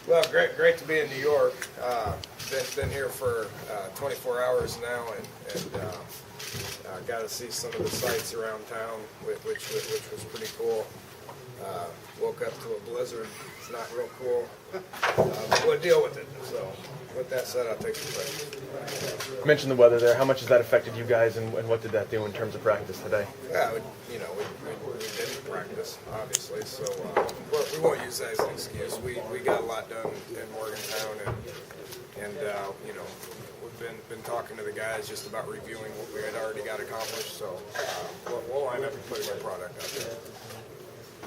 Well, great to be in New York. Been here for 24 hours now, and got to see some of the sights around town, which was pretty cool. Woke up to a blizzard. It's not real cool, but we'll deal with it. So, with that said, I'll take some questions. You mentioned the weather there. How much has that affected you guys, and what did that do in terms of practice today? Yeah, we didn't practice, obviously, so we won't use that as an excuse. We got a lot done in Morgantown, and we've been talking to the guys just about reviewing what we had already got accomplished. So we'll line up and put our product out there.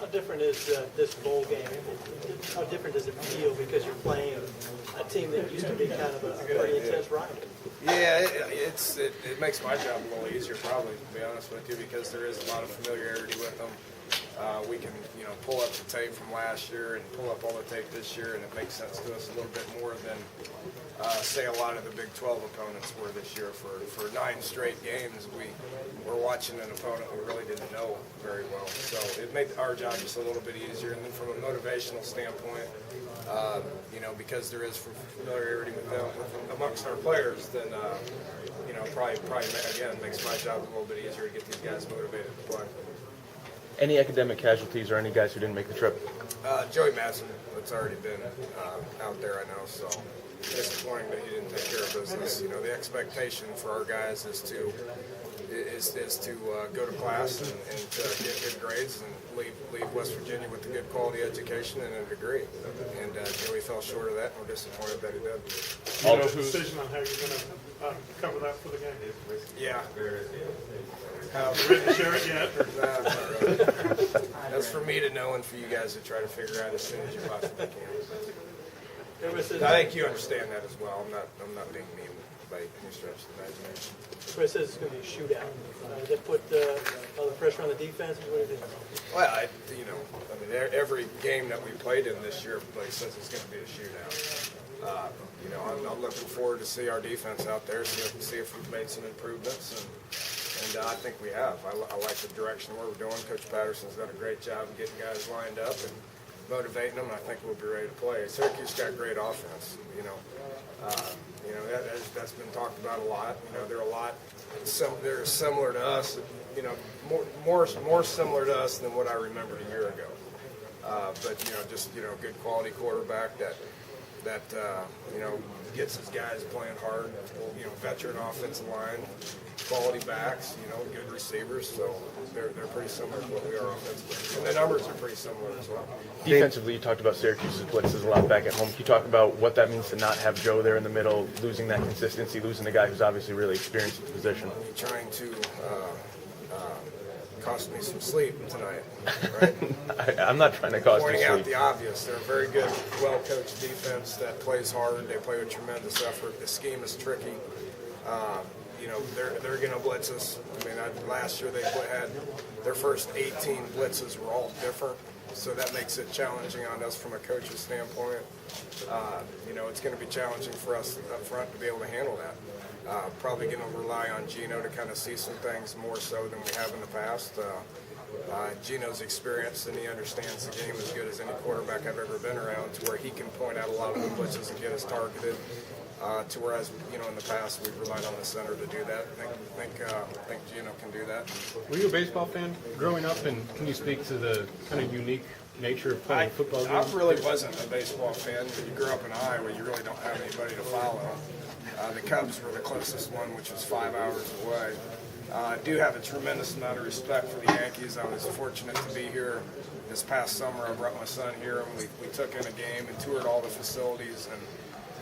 How different is this bowl game? How different does it feel because you're playing a team that used to be kind of a pretty intense rival? Yeah, it makes my job a little easier, probably, to be honest with you, because there is a lot of familiarity with them. We can, pull up the tape from last year and pull up all the tape this year, and it makes sense to us a little bit more than, say, a lot of the Big 12 opponents were this year. For 9 straight games, we were watching an opponent we really didn't know very well. So it made our job just a little bit easier. And then from a motivational standpoint, because there is familiarity with them amongst our players, then probably again makes my job a little bit easier to get these guys motivated to play. Any academic casualties or any guys who didn't make the trip? Joey Madsen, it's already been out there, I know, so disappointing that he didn't take care of business. The expectation for our guys is to go to class and to get good grades and leave West Virginia with a good quality education and a degree. And Joey fell short of that, and we're disappointed that he did. Do you know a decision on how you're going to cover that for the game? Yeah. You ready to share it yet? Nah, not really. That's for me to know and for you guys to try to figure out as soon as you possibly can. I think you understand that as well. I'm not being mean by any stretch of the imagination. Chris says it's going to be a shootout. Does that put all the pressure on the defense? What do you think? Well, every game that we played in this year, everybody says it's going to be a shootout. I'm looking forward to see our defense out there, see if we've made some improvements, and I think we have. I like the direction where we're going. Coach Patterson's done a great job of getting guys lined up and motivating them. I think we'll be ready to play. Syracuse got great offense. That's been talked about a lot. They're similar to us. More similar to us than what I remembered a year ago. But good quality quarterback that gets his guys playing hard. Veteran offensive line, quality backs. Good receivers. So they're pretty similar to what we are offensively, and the numbers are pretty similar as well. Defensively, you talked about Syracuse's blitzes a lot back at home. Can you talk about what that means to not have Joe there in the middle, losing that consistency, losing the guy who's obviously really experienced in the position? Trying to cost me some sleep tonight, right? I'm not trying to cost you sleep. Pointing out the obvious. They're a very good, well-coached defense that plays hard. They play with tremendous effort. The scheme is tricky. They're going to blitz us. Last year they had their first 18 blitzes were all different, so that makes it challenging on us from a coach's standpoint. It's going to be challenging for us up front to be able to handle that. Probably going to rely on Gino to kind of see some things more so than we have in the past. Gino's experienced and he understands the game as good as any quarterback I've ever been around, to where he can point out a lot of the blitzes and get us targeted. To whereas in the past we've relied on the center to do that. I think Gino can do that. Were you a baseball fan growing up, and can you speak to the kind of unique nature of playing football games? I really wasn't a baseball fan. You grew up in Iowa, you really don't have anybody to follow. The Cubs were the closest one, which was 5 hours away. I do have a tremendous amount of respect for the Yankees. I was fortunate to be here this past summer. I brought my son here, and we took in a game and toured all the facilities, and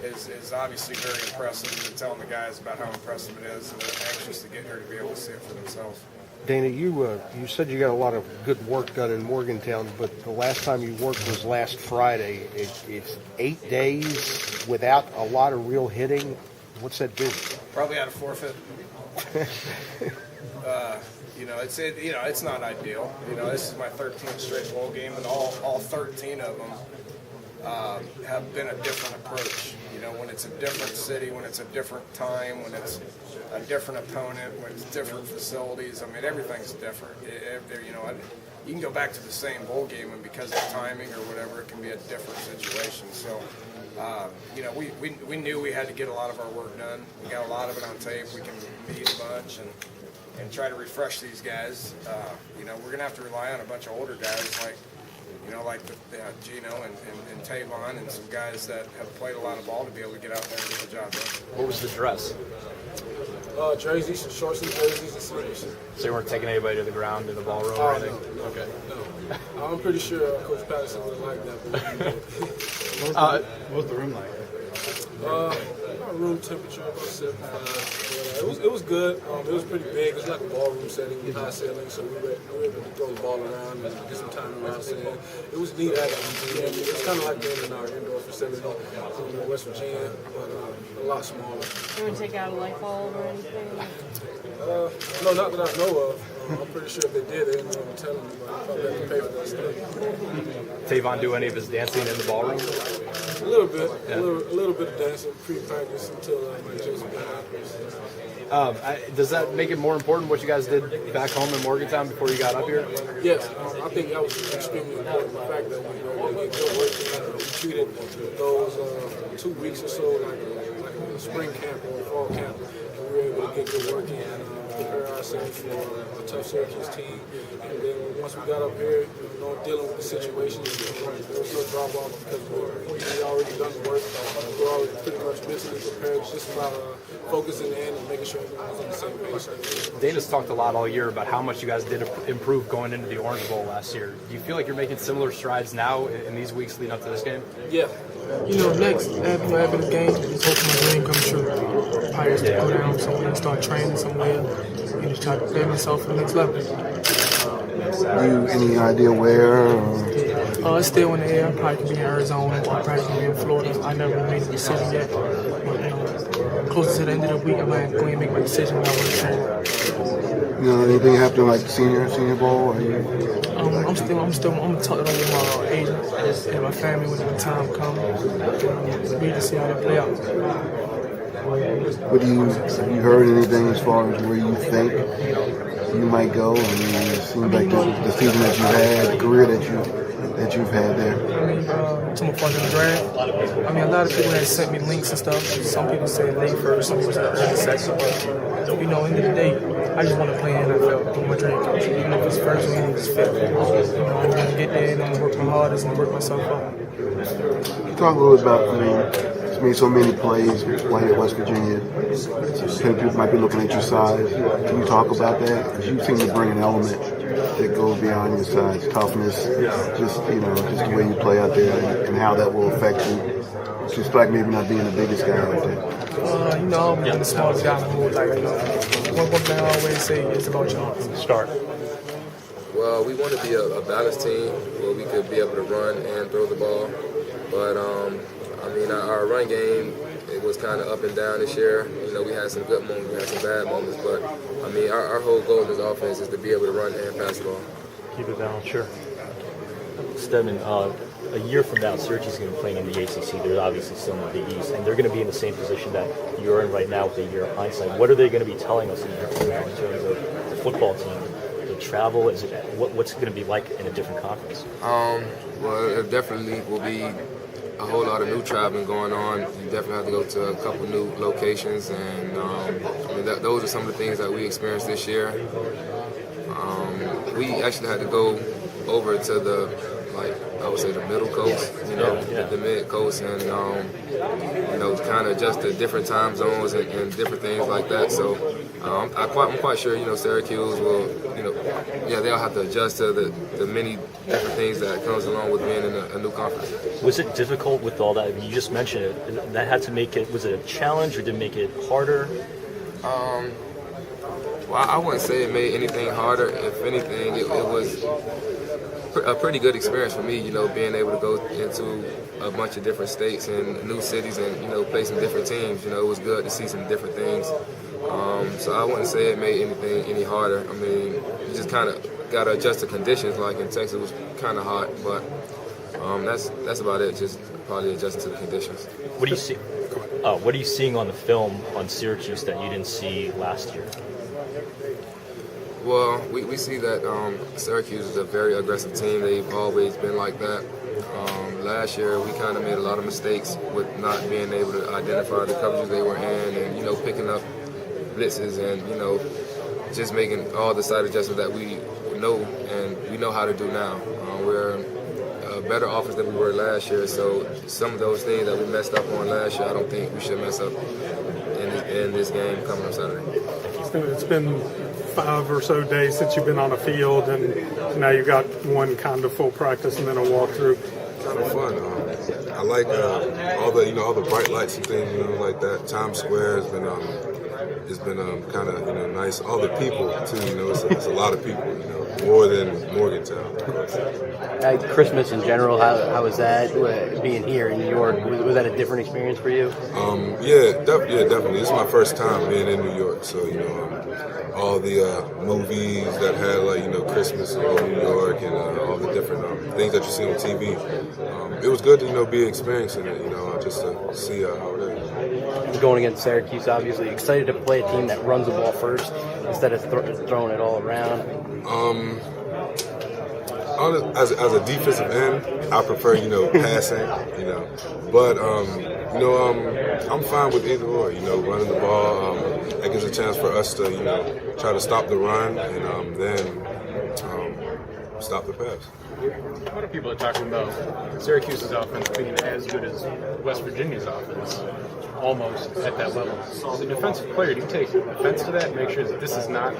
is obviously very impressive. And telling the guys about how impressive it is, and they're anxious to get here to be able to see it for themselves. Dana, you said you got a lot of good work done in Morgantown, but the last time you worked was last Friday. It's 8 days without a lot of real hitting. What's that do? Probably had a forfeit. It's not ideal. This is my 13th straight bowl game, and all 13 of them have been a different approach. When it's a different city, when it's a different time, when it's a different opponent, when it's different facilities. Everything's different. you can go back to the same bowl game, and because of timing or whatever, it can be a different situation. So, we knew we had to get a lot of our work done. We got a lot of it on tape. We can meet a bunch and try to refresh these guys. We're going to have to rely on a bunch of older guys like Gino and Tavon and some guys that have played a lot of ball to be able to get out there and get the job done. What was the dress? Jerseys, some short sleeve jerseys and sneakers. So you weren't taking anybody to the ground in the ballroom or anything? Okay. No. I'm pretty sure Coach Patterson would like that. What was the room like? About room temperature, about 75. It was good. It was pretty big. It's like a ballroom setting, high ceiling, so we were able to throw the ball around and get some time around setting. It was neat actually. It's kind of like being in our indoor facility in West Virginia, but a lot smaller. You want to take out a light bulb or anything? No, not that I know of. I'm pretty sure if they did, they didn't even tell anybody. Probably have to pay for that stuff. Tavon do any of his dancing in the ballroom? A little bit, a little bit of dancing pre-practice until my Jason got out. Does that make it more important what you guys did back home in Morgantown before you got up here? Yes, I think that was extremely important. The fact that we were able to get good work in. We treated those 2 weeks or so like a spring camp or a fall camp. And we were able to get good work in and prepare ourselves for a tough Syracuse team. And then once we got up here, dealing with the situations, there was no drop off because we already done the work. We're already pretty much mentally prepared. It's just about focusing in and making sure everyone's on the same page. Dana's talked a lot all year about how much you guys did improve going into the Orange Bowl last year. Do you feel like you're making similar strides now in these weeks leading up to this game? Yeah. Next, after the game, just hope my dream comes true. Pirates to go down somewhere and start training somewhere and just try to prepare myself for the next level. You any idea where? It's still in the air. Probably could be in Arizona or probably could be in Florida. I never made a decision yet. But, closer to the end of the week, I might go ahead and make my decision about what to say. Anything happen like Senior Bowl? Or I'm talking with my agent and my family when the time comes. We to see how they play out. Have you heard anything as far as where you think you might go? I mean, it seems like the season that you've had, the career that you've had there. To my part in the draft. I mean, a lot of people have sent me links and stuff. Some people say late first, some people say early second. But, end of the day, I just want to play in the NFL. Do my dream come true. Even if it's first or even if it's fifth. I'm going to get there and I'm going to work my hardest and work myself up. Can you talk a little about, it's made so many plays playing at West Virginia. People might be looking at your size. Can you talk about that? Because you seem to bring an element that goes beyond your size, toughness, just the way you play out there and how that will affect you. Despite maybe not being the biggest guy out there. I'm the smallest guy in the whole one thing I always say is about y'all. Start. Well, we want to be a balanced team where we could be able to run and throw the ball. But, our run game, it was kind of up and down this year. We had some good moments, we had some bad moments. But, our whole goal in this offense is to be able to run and pass the ball. Keep it balanced, sure. Stedman, a year from now, Syracuse is going to be playing in the ACC. They're obviously still in the Big East, and they're going to be in the same position that you're in right now with a year of hindsight. What are they going to be telling us a year from now in terms of the football team? The travel, what's it going to be like in a different conference? Well, it definitely will be a whole lot of new traveling going on. You definitely have to go to a couple new locations, and those are some of the things that we experienced this year. We actually had to go over to the middle coast, the mid coast, and kind of just the different time zones and different things like that. So I'm quite sure Syracuse will they'll have to adjust to the many different things that comes along with being in a new conference. Was it difficult with all that? You just mentioned it. That had to make it. Was it a challenge or did it make it harder? Well, I wouldn't say it made anything harder. If anything, it was a pretty good experience for me, being able to go into a bunch of different states and new cities and, play some different teams. It was good to see some different things. So I wouldn't say it made anything any harder. You just kind of got to adjust to conditions. Like in Texas, it was kind of hot, but that's about it. Just probably adjusting to the conditions. What do you see? What are you seeing on the film on Syracuse that you didn't see last year? Well, we see that Syracuse is a very aggressive team. They've always been like that. Last year, we kind of made a lot of mistakes with not being able to identify the coverages they were in and, picking up blitzes and, just making all the side adjustments that we know how to do now. We're a better offense than we were last year, so some of those things that we messed up on last year, I don't think we should mess up in this game coming up Saturday. It's been 5 or so days since you've been on the field, and now you got one kind of full practice and then a walkthrough. Kind of fun. I like all the bright lights and things, like that. Times Square has been kind of nice. All the people too, it's a lot of people, more than Morgantown. Christmas in general, how was that being here in New York? Was that a different experience for you? Definitely. This is my first time being in New York, so all the movies that had Christmas in New York and all the different things that you see on TV. It was good to be experiencing it, just to see how it is. Going against Syracuse, obviously excited to play a team that runs the ball first instead of throwing it all around. As a defensive end, I prefer passing, but I'm fine with either or. Running the ball, that gives a chance for us to try to stop the run and then stop the pass. A lot of people are talking about Syracuse's offense being as good as West Virginia's offense, almost at that level. As a defensive player, do you take offense to that and make sure that this is not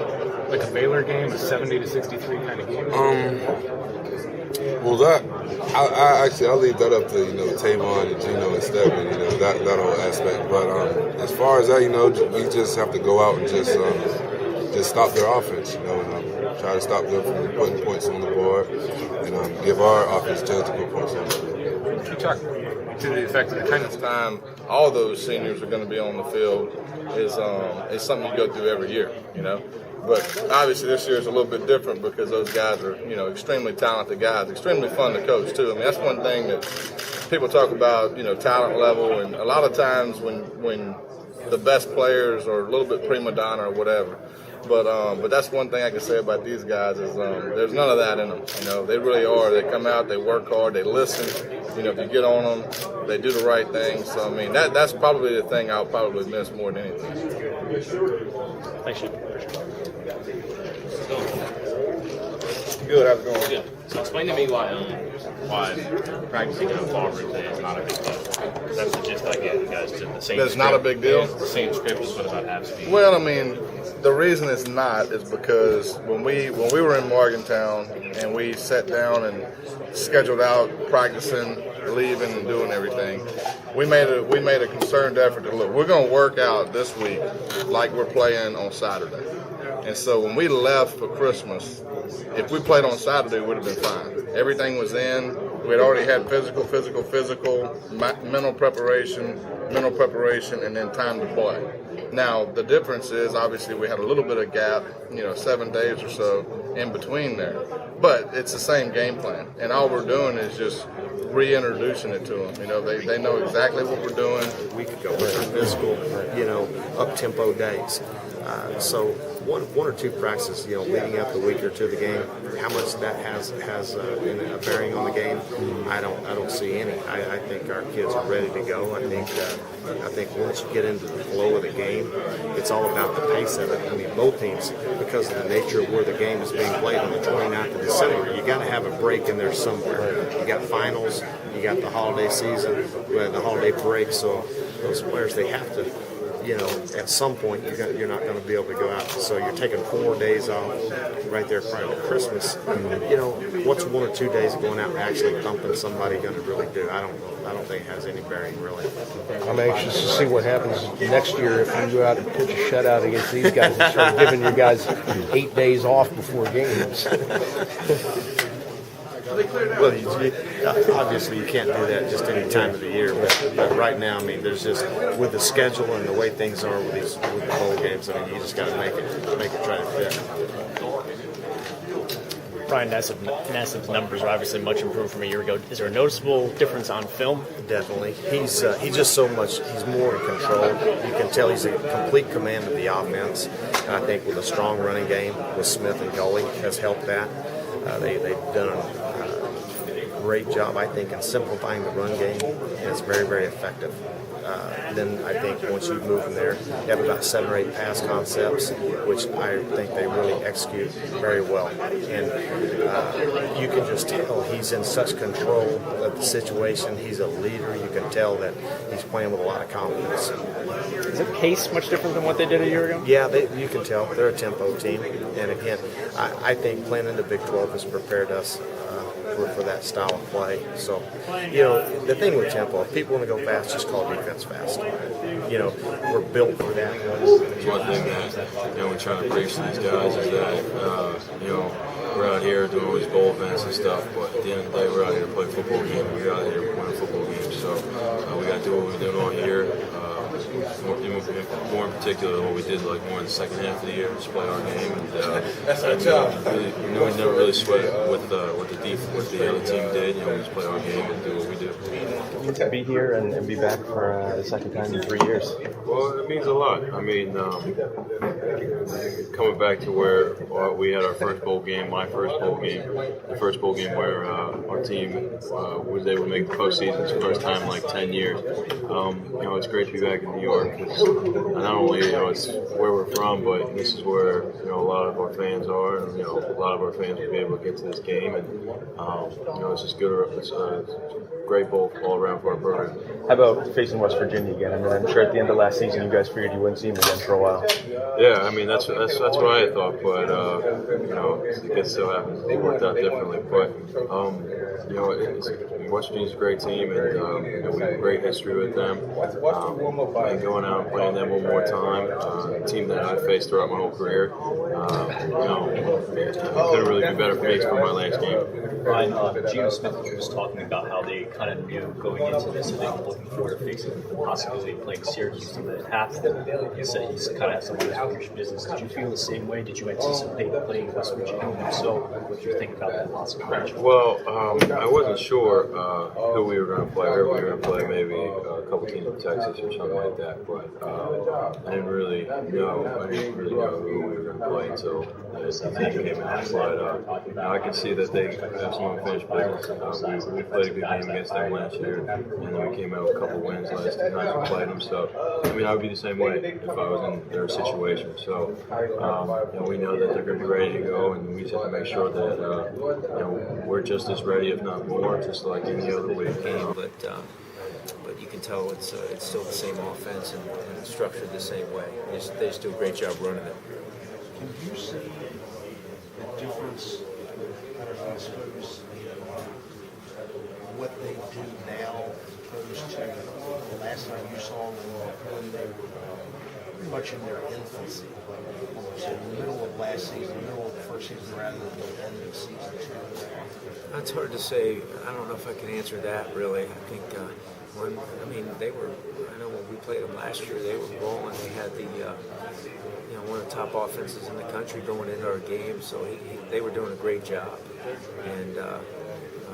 like a Baylor game, a 70-63 kind of game? Well, I'll leave that up to Tavon and Gino and Stedman, that whole aspect. But as far as that, we just have to go out and just stop their offense, and try to stop them from putting points on the board, and give our offense a chance to put points on the board. You talk to the effect of the kind of time all those seniors are going to be on the field is something you go through every year, But obviously this year is a little bit different because those guys are, extremely talented guys, extremely fun to coach too. I mean, that's one thing that people talk about, talent level, and a lot of times when the best players are a little bit prima donna or whatever. But that's one thing I can say about these guys is there's none of that in them. They really are. They come out, they work hard, they listen. If you get on them, they do the right thing. So I mean, that's probably the thing I'll probably miss more than anything. Thanks, Jim. Good. How's it going? Good. So explain to me why practicing in a fall room today is not a big deal. That's the gist I get. You guys did the same. That's not a big deal. It's the same script as what about half speed. Well, I mean, the reason it's not is because when we were in Morgantown and we sat down and scheduled out practicing, leaving, and doing everything, we made a concerted effort to look. We're going to work out this week like we're playing on Saturday. And so when we left for Christmas, if we played on Saturday, it would have been fine. Everything was in. We had already had physical, mental preparation, and then time to play. Now, the difference is, obviously, we had a little bit of gap, 7 days or so in between there. But it's the same game plan. And all we're doing is just reintroducing it to them. They know exactly what we're doing. A week ago with our physical, up-tempo days. So one or two practices, leading up the week or two of the game, how much that has a bearing on the game, I don't see any. I think our kids are ready to go. I think once you get into the flow of the game, it's all about the pace of it. I mean, both teams, because of the nature of where the game is being played on the 29th of December, you got to have a break in there somewhere. You got finals, you got the holiday season, the holiday break, so those players, they have to, at some point you're not going to be able to go out. So you're taking 4 days off right there prior to Christmas. What's 1 or 2 days of going out and actually thumping somebody going to really do? I don't think it has any bearing, really. I'm anxious to see what happens next year if you go out and pitch a shutout against these guys and start giving your guys 8 days off before games. Well, obviously you can't do that just any time of the year, but right now, I mean, there's just, with the schedule and the way things are with the bowl games, I mean, you just got to make it try to fit. Brian Nassib's numbers are obviously much improved from a year ago. Is there a noticeable difference on film? Definitely. He's just so much, he's more in control. You can tell he's in complete command of the offense. And I think with a strong running game with Smith and Gully has helped that. They've done a great job, I think, in simplifying the run game, and it's very, very effective. Then I think once you move from there, you have about 7 or 8 pass concepts, which I think they really execute very well. And you can just tell he's in such control of the situation. He's a leader. You can tell that he's playing with a lot of confidence. Is the pace much different than what they did a year ago? Yeah, you can tell. They're a tempo team. And again, I think playing in the Big 12 has prepared us for that style of play. So, the thing with tempo, if people want to go fast, just call defense fast. We're built for that. One thing that we're trying to preach to these guys is that we're out here doing all these bowl events and stuff, but at the end of the day, we're out here to play football games. We're out here to win football games. So we got to do what we're doing on here. More in particular, what we did more in the second half of the year, just play our game, and we never really sweat what the other team did. We just play our game and do what we do. To be here and be back for the second time in 3 years. Well, it means a lot. I mean, coming back to where we had our first bowl game, my first bowl game, the first bowl game where our team was able to make the postseason. It's the first time in 10 years. It's great to be back in New York. Because not only it's where we're from, but this is where a lot of our fans are, and a lot of our fans will be able to get to this game, and it's just good. It's a great bowl all around for our program. How about facing West Virginia again? I mean, I'm sure at the end of last season you guys figured you wouldn't see them again for a while. Yeah, I mean that's what I had thought, but it gets so happens it worked out differently. But West Virginia's a great team, and we have a great history with them. And going out and playing them one more time, a team that I've faced throughout my whole career, it couldn't really be better for me to play my last game. Ryan, Geno Smith was talking about how they kind of knew going into this that they were looking forward to facing the possibility of playing Syracuse in the half. He said he's kind of had some unfinished business. Did you feel the same way? Did you anticipate playing West Virginia? And if so, what did you think about that possible match? Well, I wasn't sure who we were going to play. I heard we were going to play maybe a couple teams in Texas or something like that, but I didn't really know. I didn't really know who we were going to play until the team came in. But I can see that they have some unfinished business. We played a good game against them last year, and then we came out with a couple wins last 2 times we played them. So, I would be the same way if I was in their situation. So, we know that they're going to be ready to go, and we just have to make sure that we're just as ready, if not more, just like any other week. But you can tell it's still the same offense and it's structured the same way. They just do a great job running it. Can you see the difference, I suppose, what they do now opposed to the last time you saw them when they were pretty much in their infancy, almost in the middle of last season, middle of the first season rather than the end of season 2? That's hard to say. I don't know if I can answer that really. I think they were. I know when we played them last year, they were rolling. They had the one of the top offenses in the country going into our game, so they were doing a great job. And I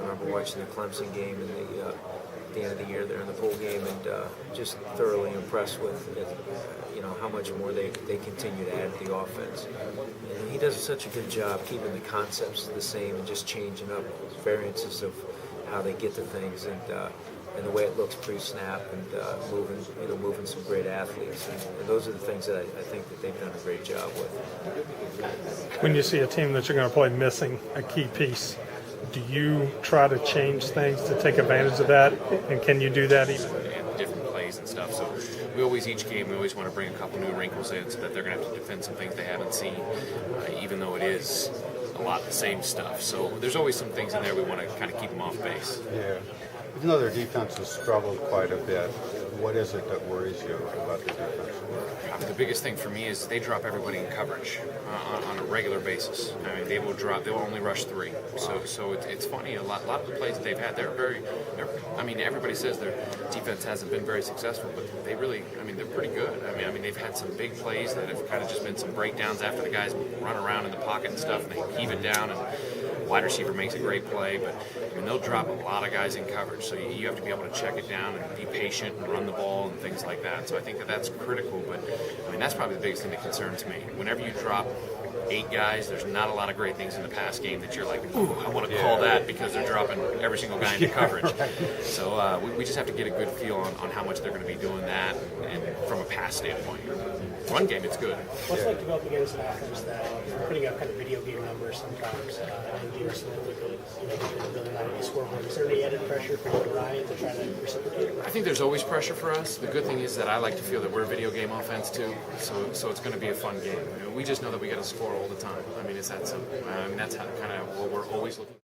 remember watching the Clemson game and at the end of the year there in the bowl game, and just thoroughly impressed with how much more they continue to add to the offense. And he does such a good job keeping the concepts the same and just changing up variances of how they get to things and the way it looks pre-snap and moving some great athletes. And those are the things that I think that they've done a great job with. When you see a team that you're going to play missing a key piece, do you try to change things to take advantage of that? And can you do that even? And different plays and stuff. So we always want to bring a couple new wrinkles in so that they're going to have to defend some things they haven't seen, even though it is a lot of the same stuff. So there's always some things in there we want to kind of keep them off base. Yeah. Even though their defense has struggled quite a bit, what is it that worries you about their defense? I mean, the biggest thing for me is they drop everybody in coverage on a regular basis. I mean, they will only rush 3. So it's funny. A lot of the plays that they've had, everybody says their defense hasn't been very successful, but they're pretty good. I mean, they've had some big plays that have kind of just been some breakdowns after the guys run around in the pocket and stuff, and they heave it down. And wide receiver makes a great play, but I mean, they'll drop a lot of guys in coverage, so you have to be able to check it down and be patient and run the ball and things like that. So I think that that's critical, but I mean, that's probably the biggest thing that concerns me. Whenever you drop 8 guys, there's not a lot of great things in the pass game that you're like, ooh, I want to call that because they're dropping every single guy into coverage. So we just have to get a good feel on how much they're going to be doing that and from a pass standpoint. Run game, it's good. What's it like to go up against an offense that putting up kind of video game numbers sometimes, and you're still really not any scoreboard? Is there any added pressure for you and Ryan to try to reciprocate? I think there's always pressure for us. The good thing is that I like to feel that we're a video game offense too, so it's going to be a fun game. We just know that we got to score all the time. I mean, it's that simple. I mean, that's kind of what we're always looking for.